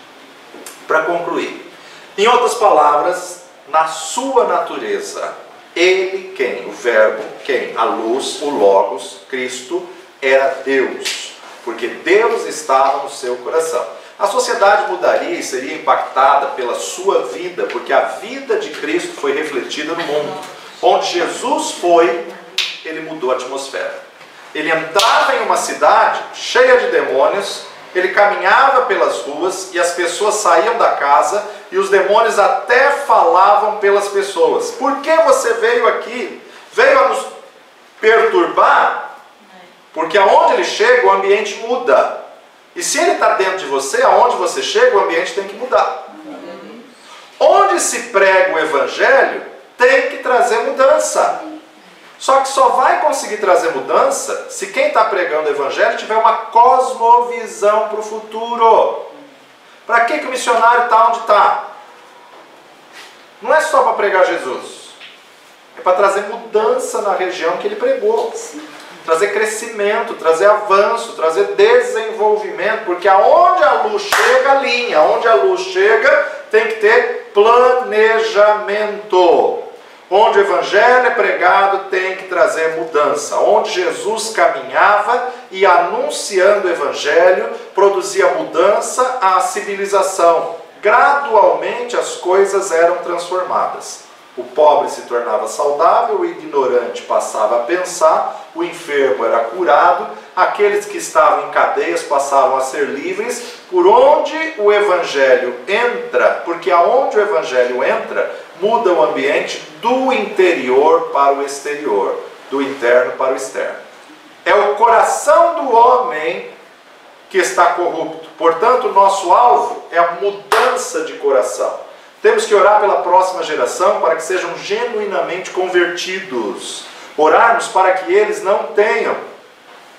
Para concluir, em outras palavras, na sua natureza, Ele quem? O Verbo, quem? A luz, o Logos, Cristo, era Deus, porque Deus estava no seu coração. A sociedade mudaria e seria impactada pela sua vida, porque a vida de Cristo foi refletida no mundo. Onde Jesus foi, Ele mudou a atmosfera. Ele entrava em uma cidade cheia de demônios, Ele caminhava pelas ruas e as pessoas saíam da casa e os demônios até falavam pelas pessoas. Por que você veio aqui? Veio a nos perturbar? Porque aonde Ele chega, o ambiente muda. E se Ele está dentro de você, aonde você chega, o ambiente tem que mudar. Onde se prega o Evangelho, tem que trazer mudança. Só que só vai conseguir trazer mudança se quem está pregando o Evangelho tiver uma cosmovisão para o futuro. Para que o missionário está onde está? Não é só para pregar Jesus. É para trazer mudança na região que ele pregou. Trazer crescimento, trazer avanço, trazer desenvolvimento, porque aonde a luz chega, alinha. Aonde a luz chega, tem que ter planejamento. Onde o Evangelho é pregado, tem que trazer mudança. Onde Jesus caminhava e anunciando o Evangelho, produzia mudança à civilização. Gradualmente as coisas eram transformadas. O pobre se tornava saudável, o ignorante passava a pensar, o enfermo era curado, aqueles que estavam em cadeias passavam a ser livres. Por onde o Evangelho entra, porque aonde o Evangelho entra, muda o ambiente do interior para o exterior, do interno para o externo. É o coração do homem que está corrupto. Portanto, o nosso alvo é a mudança de coração. Temos que orar pela próxima geração para que sejam genuinamente convertidos. Orarmos para que eles não tenham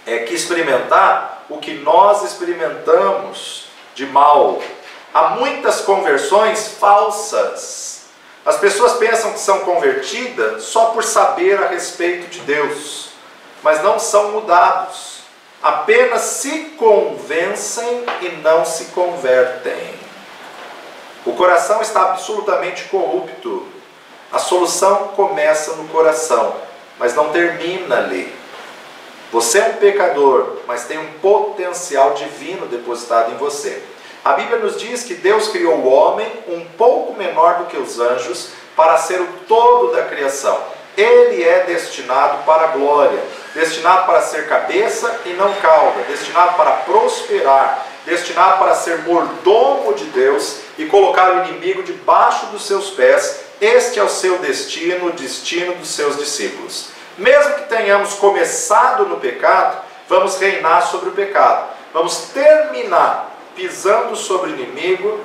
que experimentar o que nós experimentamos de mal. Há muitas conversões falsas. As pessoas pensam que são convertidas só por saber a respeito de Deus, mas não são mudados. Apenas se convencem e não se convertem. O coração está absolutamente corrupto. A solução começa no coração, mas não termina ali. Você é um pecador, mas tem um potencial divino depositado em você. A Bíblia nos diz que Deus criou o homem um pouco menor do que os anjos para ser o todo da criação. Ele é destinado para a glória, destinado para ser cabeça e não cauda, destinado para prosperar, destinado para ser mordomo de Deus e colocar o inimigo debaixo dos seus pés. Este é o seu destino, o destino dos seus discípulos. Mesmo que tenhamos começado no pecado, vamos reinar sobre o pecado. Vamos terminar pisando sobre o inimigo.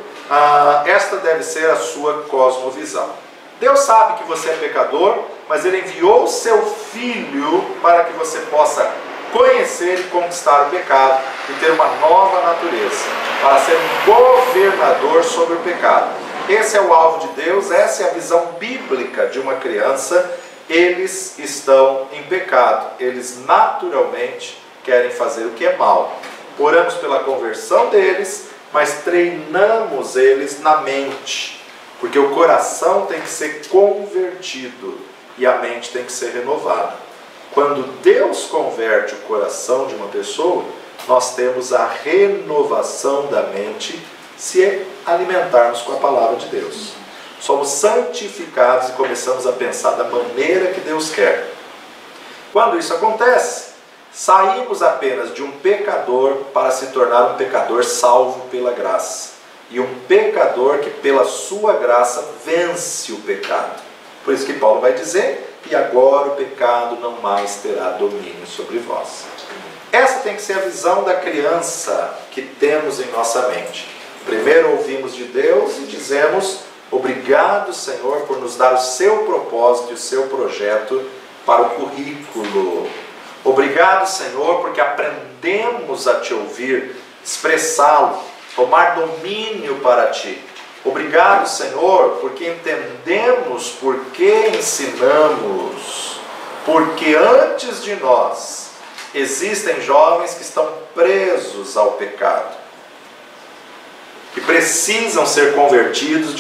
Esta deve ser a sua cosmovisão. Deus sabe que você é pecador, mas Ele enviou o seu Filho para que você possa conhecer e conquistar o pecado e ter uma nova natureza, para ser um governador sobre o pecado. Esse é o alvo de Deus, essa é a visão bíblica de uma criança. Eles estão em pecado, eles naturalmente querem fazer o que é mal. Oramos pela conversão deles, mas treinamos eles na mente, porque o coração tem que ser convertido e a mente tem que ser renovada. Quando Deus converte o coração de uma pessoa, nós temos a renovação da mente se alimentarmos com a palavra de Deus. Somos santificados e começamos a pensar da maneira que Deus quer. Quando isso acontece, saímos apenas de um pecador para se tornar um pecador salvo pela graça. E um pecador que pela sua graça vence o pecado. Por isso que Paulo vai dizer: e agora o pecado não mais terá domínio sobre vós. Essa tem que ser a visão da criança que temos em nossa mente. Primeiro ouvimos de Deus e dizemos Obrigado, Senhor, por nos dar o seu propósito e o seu projeto para o currículo. Obrigado, Senhor, porque aprendemos a te ouvir, expressá-lo, tomar domínio para ti. Obrigado, Senhor, porque entendemos por que ensinamos, porque antes de nós existem jovens que estão presos ao pecado, que precisam ser convertidos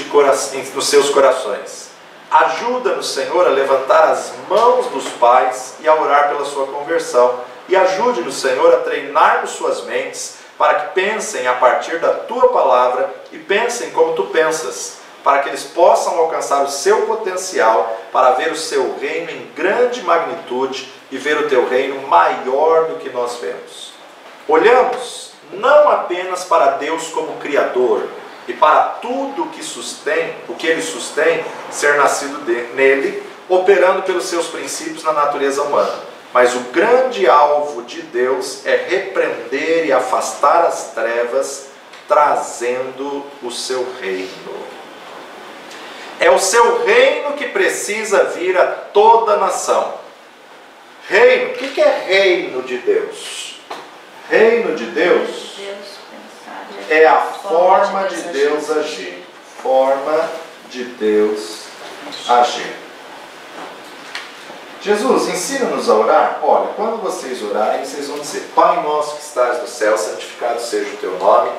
nos seus corações. Ajuda-nos, Senhor, a levantar as mãos dos pais e a orar pela sua conversão. E ajude-nos, Senhor, a treinarmos suas mentes para que pensem a partir da tua palavra e pensem como tu pensas, para que eles possam alcançar o seu potencial para ver o seu reino em grande magnitude e ver o teu reino maior do que nós vemos. Olhamos não apenas para Deus como Criador e para tudo o que Ele sustém, ser nascido nele, operando pelos seus princípios na natureza humana. Mas o grande alvo de Deus é repreender e afastar as trevas, trazendo o seu reino. É o seu reino que precisa vir a toda a nação. Reino, o que é reino de Deus? Reino de Deus é a forma de Deus agir. Forma de Deus agir. Jesus, ensina-nos a orar. Olha, quando vocês orarem, vocês vão dizer: Pai nosso que estás no céu, santificado seja o teu nome,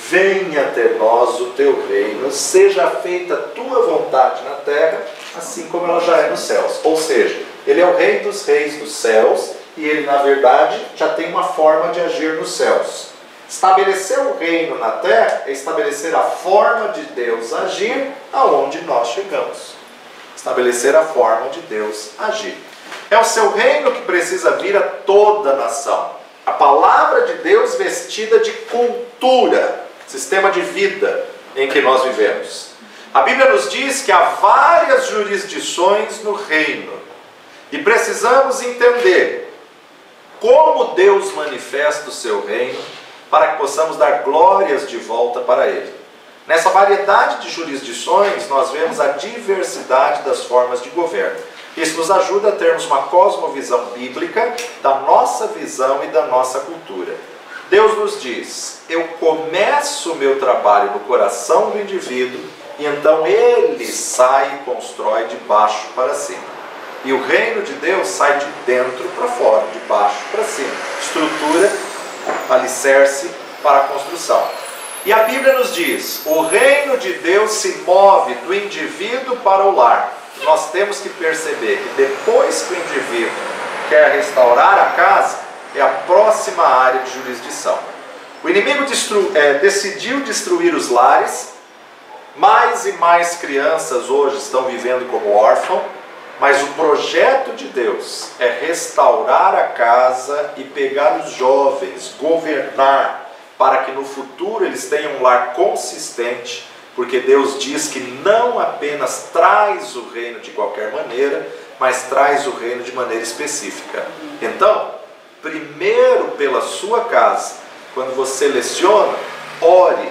venha até nós o teu reino, seja feita a tua vontade na terra, assim como ela já é nos céus. Ou seja, Ele é o Rei dos reis dos céus e Ele, na verdade, já tem uma forma de agir nos céus. Estabelecer o reino na terra é estabelecer a forma de Deus agir aonde nós chegamos. Estabelecer a forma de Deus agir. É o seu reino que precisa vir a toda a nação. A palavra de Deus vestida de cultura, sistema de vida em que nós vivemos. A Bíblia nos diz que há várias jurisdições no reino. E precisamos entender como Deus manifesta o seu reino para que possamos dar glórias de volta para Ele. Nessa variedade de jurisdições, nós vemos a diversidade das formas de governo. Isso nos ajuda a termos uma cosmovisão bíblica da nossa visão e da nossa cultura. Deus nos diz: eu começo o meu trabalho no coração do indivíduo e então ele sai e constrói de baixo para cima. E o reino de Deus sai de dentro para fora, de baixo para cima. Estrutura, alicerce para a construção. E a Bíblia nos diz: o reino de Deus se move do indivíduo para o lar. Nós temos que perceber que depois que o indivíduo quer restaurar a casa, é a próxima área de jurisdição. O inimigo decidiu destruir os lares. Mais e mais crianças hoje estão vivendo como órfãos, mas o projeto de Deus é restaurar a casa e pegar os jovens, governar, para que no futuro eles tenham um lar consistente, porque Deus diz que não apenas traz o reino de qualquer maneira, mas traz o reino de maneira específica. Então, primeiro pela sua casa, quando você leciona, ore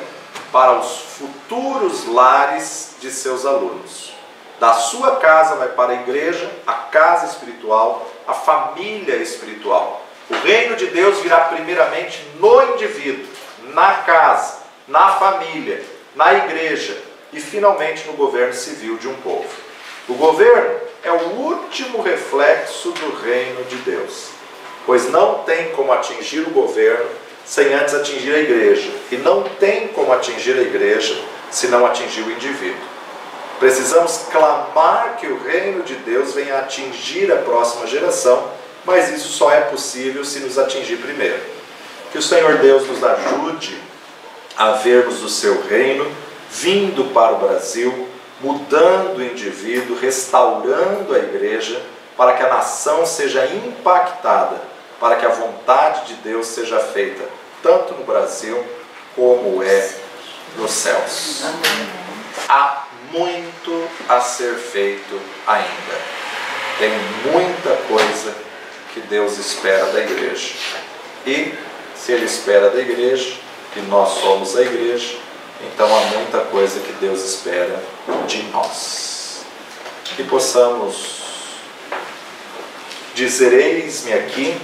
para os futuros lares de seus alunos. Da sua casa vai para a igreja, a casa espiritual, a família espiritual. O reino de Deus virá primeiramente no indivíduo, na casa, na família, na igreja e finalmente no governo civil de um povo. O governo é o último reflexo do reino de Deus, pois não tem como atingir o governo sem antes atingir a igreja, e não tem como atingir a igreja se não atingir o indivíduo. Precisamos clamar que o reino de Deus venha atingir a próxima geração, mas isso só é possível se nos atingir primeiro. Que o Senhor Deus nos ajude a vermos o seu reino vindo para o Brasil, mudando o indivíduo, restaurando a igreja, para que a nação seja impactada, para que a vontade de Deus seja feita, tanto no Brasil como é nos céus. Há muito a ser feito ainda. Tem muita coisa que Deus espera da igreja. E se Ele espera da igreja, e nós somos a igreja, Então há muita coisa que Deus espera de nós. Que possamos dizer: eis-me aqui,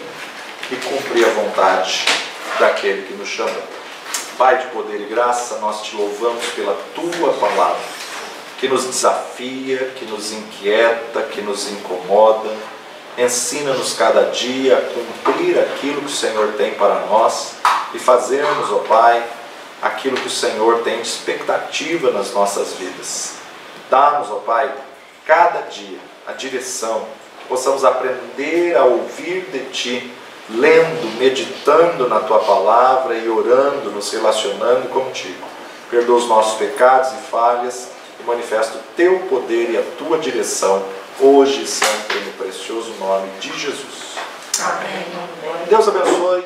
e cumprir a vontade daquele que nos chamou. Pai de poder e graça, nós te louvamos pela tua palavra, que nos desafia, que nos inquieta, que nos incomoda. Ensina-nos cada dia a cumprir aquilo que o Senhor tem para nós e fazermos, ó Pai, aquilo que o Senhor tem de expectativa nas nossas vidas. Dá-nos, ó Pai, cada dia a direção, que possamos aprender a ouvir de Ti, lendo, meditando na Tua Palavra e orando, nos relacionando contigo. Perdoa os nossos pecados e falhas e manifesta o Teu poder e a Tua direção, hoje e sempre, no precioso nome de Jesus. Amém. Deus abençoe.